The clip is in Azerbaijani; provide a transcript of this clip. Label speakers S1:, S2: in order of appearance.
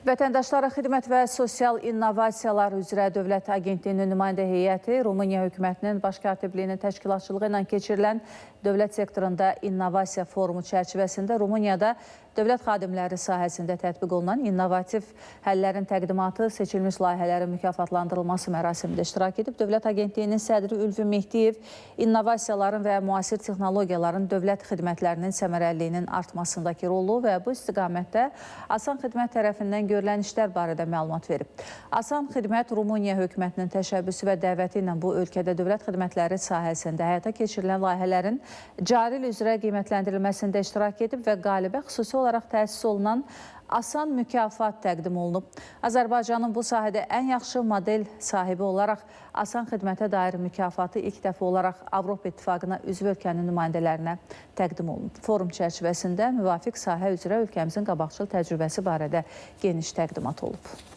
S1: Vətəndaşlara xidmət və sosial innovasiyalar üzrə Dövlət Agentliyinin nümayəndə heyəti Rumıniya hökumətinin baş katibliyinin təşkilatçılığı ilə keçirilən dövlət sektorunda innovasiya forumu çərçivəsində Rumuniyada dövlət xadimləri sahəsində tətbiq olunan innovativ həllərin təqdimatı, seçilmiş layihələrin mükafatlandırılması mərasimində iştirak edib. Dövlət Agentliyinin sədri Ülvi Mehdiyev innovasiyaların və müasir texnologiyaların dövlət xidmətlərinin səmərəliliyinin artmasındakı rolu və bu istiqamətdə Asan Xidmət tərəfindən görülən işlər barədə məlumat verib. Asan Xidmət Rumıniya hökumətinin təşəbbüsü və dəvəti ilə bu ölkədə dövlət xidmətləri sahəsində həyata keçirilən layihələrin cari il üzrə qiymətləndirilməsində iştirak edib və qalibə xüsusi olaraq təsis olunan Asan mükafat təqdim olunub. Azərbaycanın bu sahədə ən yaxşı model sahibi olaraq Asan xidmətə dair mükafatı ilk dəfə olaraq Avropa İttifaqına üzv ölkənin nümayəndələrinə təqdim olunub. Forum çərçivəsində müvafiq sahə üzrə ölkəmizin qabaqcıl təcrübəsi barədə geniş təqdimat olub.